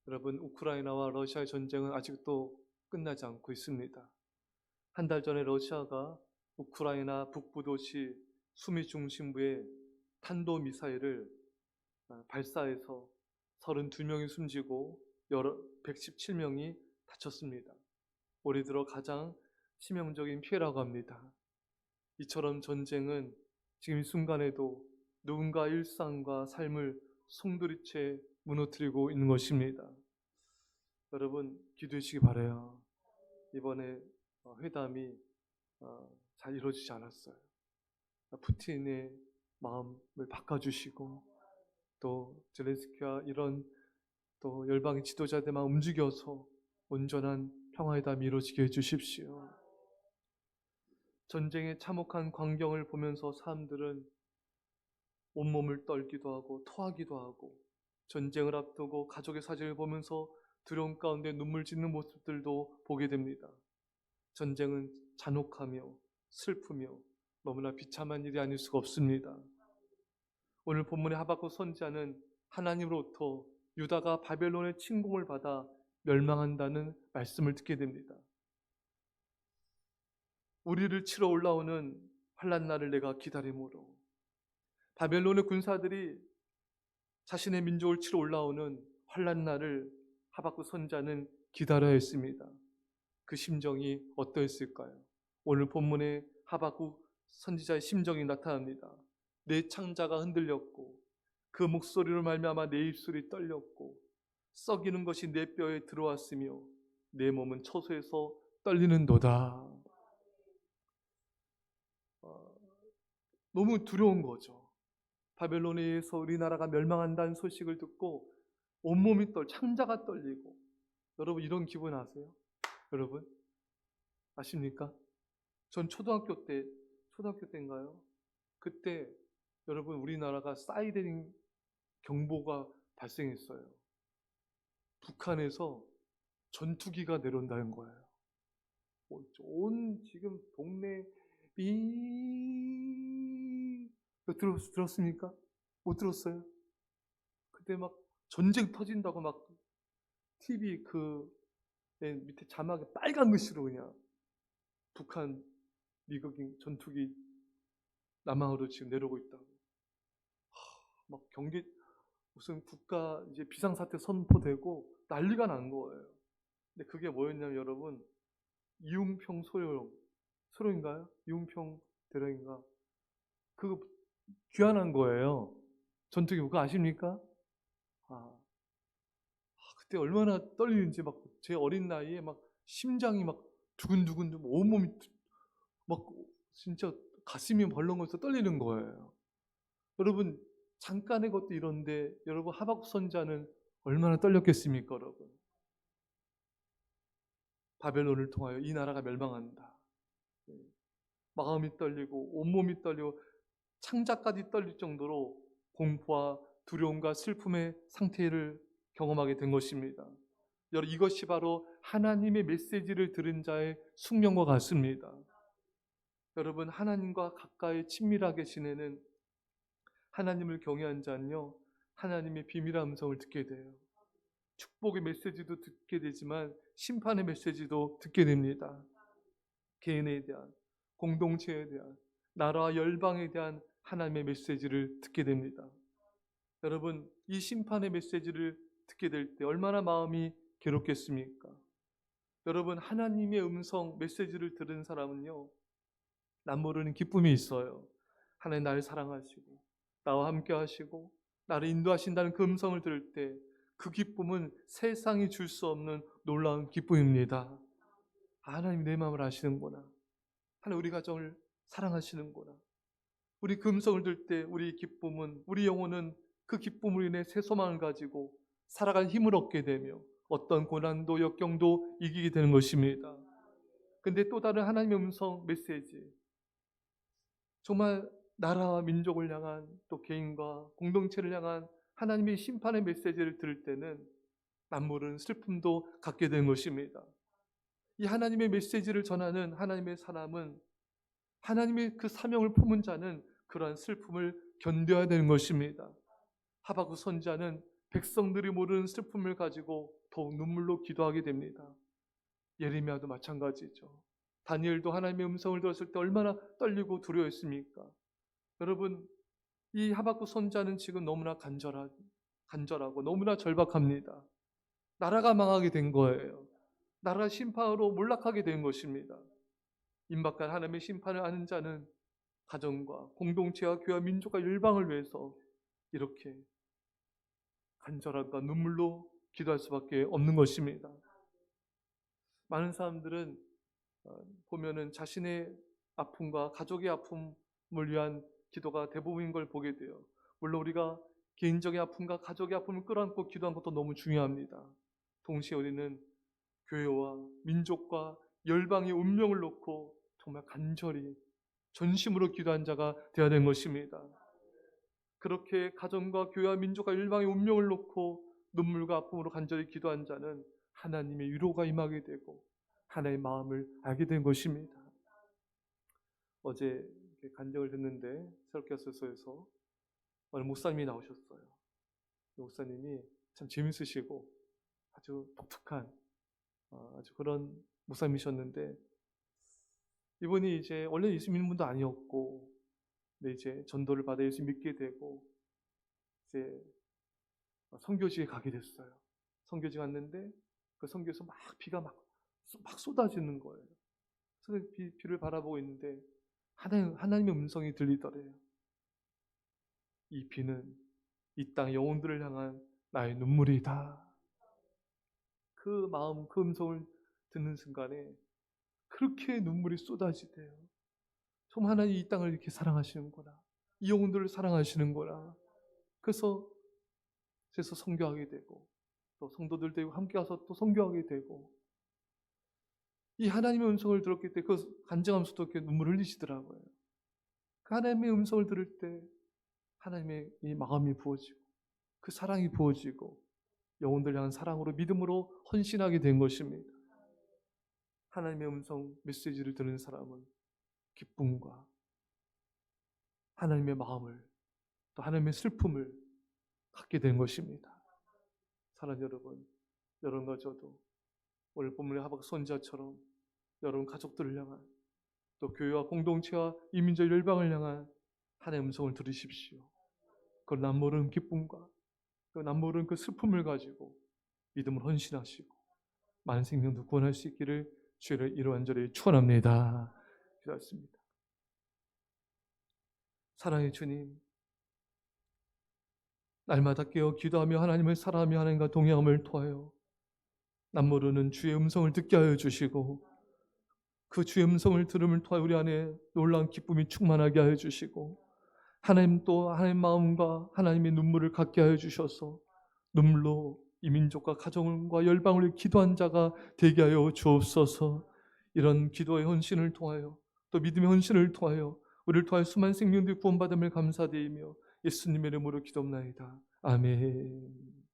여러분, 우크라이나와 러시아의 전쟁은 아직도 끝나지 않고 있습니다. 한 달 전에 러시아가 우크라이나 북부 도시 수미 중심부에 탄도미사일을 발사해서 32명이 숨지고 117명이 다쳤습니다. 올해 들어 가장 치명적인 피해라고 합니다. 이처럼 전쟁은 지금 이 순간에도 누군가 일상과 삶을 송두리째 무너뜨리고 있는 것입니다. 여러분, 기도해 주시기 바라요. 이번에 회담이 잘 이루어지지 않았어요. 푸틴의 마음을 바꿔주시고 또 젤렌스키와 이런 또 열방의 지도자들만 움직여서 온전한 평화회담이 이루어지게 해주십시오. 전쟁의 참혹한 광경을 보면서 사람들은 온몸을 떨기도 하고 토하기도 하고, 전쟁을 앞두고 가족의 사진을 보면서 두려움 가운데 눈물 짓는 모습들도 보게 됩니다. 전쟁은 잔혹하며 슬프며 너무나 비참한 일이 아닐 수가 없습니다. 오늘 본문의 하박국 선지자는 하나님으로부터 유다가 바벨론의 침공을 받아 멸망한다는 말씀을 듣게 됩니다. 우리를 치러 올라오는 환난 날을 내가 기다림으로, 바벨론의 군사들이 자신의 민족을 치러 올라오는 환난 날을 하박국 선지자는 기다려야 했습니다. 그 심정이 어떠했을까요? 오늘 본문에 하박국 선지자의 심정이 나타납니다. 내 창자가 흔들렸고 그 목소리로 말미암아 내 입술이 떨렸고 썩이는 것이 내 뼈에 들어왔으며 내 몸은 처소에서 떨리는도다. 너무 두려운 거죠. 바벨론에 의해서 우리나라가 멸망한다는 소식을 듣고 온몸이 창자가 떨리고. 여러분, 이런 기분 아세요? 여러분 아십니까? 전 초등학교 때인가요? 그때 여러분, 우리나라가 사이렌 경보가 발생했어요. 북한에서 전투기가 내려온다는 거예요. 온 지금 동네 들었습니까? 못 들었어요? 그때 막 전쟁 터진다고 막 TV 밑에 자막에 빨간 글씨로 그냥 북한 미국인 전투기 남항으로 지금 내려오고 있다고. 막 경계 무슨 국가 이제 비상사태 선포되고 난리가 난 거예요. 근데 그게 뭐였냐면 여러분, 이웅평 소룡인가요? 이웅평 대령인가? 그거 귀환한 거예요. 전투기. 그거 아십니까? 그때 얼마나 떨리는지, 막 제 어린 나이에 막 심장이 막 두근두근, 온몸이 막 진짜 가슴이 벌렁거려서 떨리는 거예요. 여러분, 잠깐의 것도 이런데 여러분, 하박국 선지자는 얼마나 떨렸겠습니까? 여러분, 바벨론을 통하여 이 나라가 멸망한다. 마음이 떨리고 온몸이 떨리고 창자까지 떨릴 정도로 공포와 두려움과 슬픔의 상태를 경험하게 된 것입니다. 여러분, 이것이 바로 하나님의 메시지를 들은 자의 숙명과 같습니다. 여러분, 하나님과 가까이 친밀하게 지내는 하나님을 경외한 자는요, 하나님의 비밀의 음성을 듣게 돼요. 축복의 메시지도 듣게 되지만 심판의 메시지도 듣게 됩니다. 개인에 대한, 공동체에 대한, 나라와 열방에 대한 하나님의 메시지를 듣게 됩니다. 여러분, 이 심판의 메시지를 듣게 될 때 얼마나 마음이 괴롭겠습니까? 여러분, 하나님의 음성 메시지를 들은 사람은요, 남모르는 기쁨이 있어요. 하나님 나를 사랑하시고 나와 함께 하시고 나를 인도하신다는 그 음성을 들을 때 그 기쁨은 세상이 줄 수 없는 놀라운 기쁨입니다. 하나님 내 마음을 아시는구나. 하나님 우리 가정을 사랑하시는구나. 우리 그 음성을 들을 때 우리 기쁨은, 우리 영혼은 그 기쁨으로 인해 새 소망을 가지고 살아갈 힘을 얻게 되며 어떤 고난도 역경도 이기게 되는 것입니다. 근데 또 다른 하나님의 음성 메시지, 정말 나라와 민족을 향한, 또 개인과 공동체를 향한 하나님의 심판의 메시지를 들을 때는 남모르는 슬픔도 갖게 되는 것입니다. 이 하나님의 메시지를 전하는 하나님의 사람은, 하나님의 그 사명을 품은 자는 그러한 슬픔을 견뎌야 되는 것입니다. 하박국 선지자는 백성들이 모르는 슬픔을 가지고 더욱 눈물로 기도하게 됩니다. 예레미야도 마찬가지죠. 다니엘도 하나님의 음성을 들었을 때 얼마나 떨리고 두려워했습니까? 여러분, 이 하박국 선지자는 지금 너무나 간절하고 너무나 절박합니다. 나라가 망하게 된 거예요. 나라가 심판으로 몰락하게 된 것입니다. 임박한 하나님의 심판을 아는 자는 가정과 공동체와 교회와 민족과 열방을 위해서 이렇게 간절함과 눈물로 기도할 수밖에 없는 것입니다. 많은 사람들은 보면은 자신의 아픔과 가족의 아픔을 위한 기도가 대부분인 걸 보게 돼요. 물론 우리가 개인적인 아픔과 가족의 아픔을 끌어안고 기도하는 것도 너무 중요합니다. 동시에 우리는 교회와 민족과 열방의 운명을 놓고 정말 간절히 전심으로 기도한 자가 되어야 되는 것입니다. 그렇게 가정과 교회와 민족과 열방의 운명을 놓고 눈물과 아픔으로 간절히 기도한 자는 하나님의 위로가 임하게 되고 하나님의 마음을 알게 된 것입니다. 어제 간증을 듣는데 새롭게서에서 어느 목사님이 나오셨어요. 목사님이 참 재밌으시고 아주 독특한 아주 그런 목사님이셨는데, 이분이 이제 원래 예수 믿는 분도 아니었고, 근데 이제 전도를 받아 예수 믿게 되고 이제 선교지에 가게 됐어요. 선교지 갔는데 그 선교에서 비가 막 쏟아지는 거예요. 그래서 비를 바라보고 있는데 하나님의 음성이 들리더래요. 이 비는 이 땅 영혼들을 향한 나의 눈물이다. 그 마음, 그 음성을 듣는 순간에 그렇게 눈물이 쏟아지대요. 정말 하나님 이 땅을 이렇게 사랑하시는구나. 이 영혼들을 사랑하시는구나. 그래서 선교하게 되고 또 성도들도 함께 가서 또 선교하게 되고, 이 하나님의 음성을 들었기 때문에 그 간증하면서도 이렇게 눈물을 흘리시더라고요. 그 하나님의 음성을 들을 때 하나님의 이 마음이 부어지고 그 사랑이 부어지고 영혼들 향한 사랑으로 믿음으로 헌신하게 된 것입니다. 하나님의 음성 메시지를 듣는 사람은 기쁨과 하나님의 마음을 또 하나님의 슬픔을 갖게 된 것입니다. 사랑하는 여러분, 여러분과 저도 오늘 본문의 하박국 선지자처럼 여러분 가족들을 향한 또 교회와 공동체와 이민족 열방을 향한 하나님의 음성을 들으십시오. 그 남모르는 기쁨과 그 남모르는 그 슬픔을 가지고 믿음을 헌신하시고 많은 생명도 구원할 수 있기를 주를 이러한절에 축원합니다. 기도하겠습니다. 사랑의 주님, 날마다 깨어 기도하며 하나님을 사랑하며 하나님과 동행함을 통하여 남모르는 주의 음성을 듣게 하여 주시고 그 주의 음성을 들음을 통하여 우리 안에 놀라운 기쁨이 충만하게 하여 주시고 하나님 또 하나님 마음과 하나님의 눈물을 갖게 하여 주셔서 눈물로 이 민족과 가정과 열방을 기도한 자가 되게 하여 주옵소서. 이런 기도의 헌신을 통하여 또 믿음의 헌신을 통하여 우리를 통하여 수많은 생명들이 구원받음을 감사드리며 예수님의 이름으로 기도합나이다. 아멘.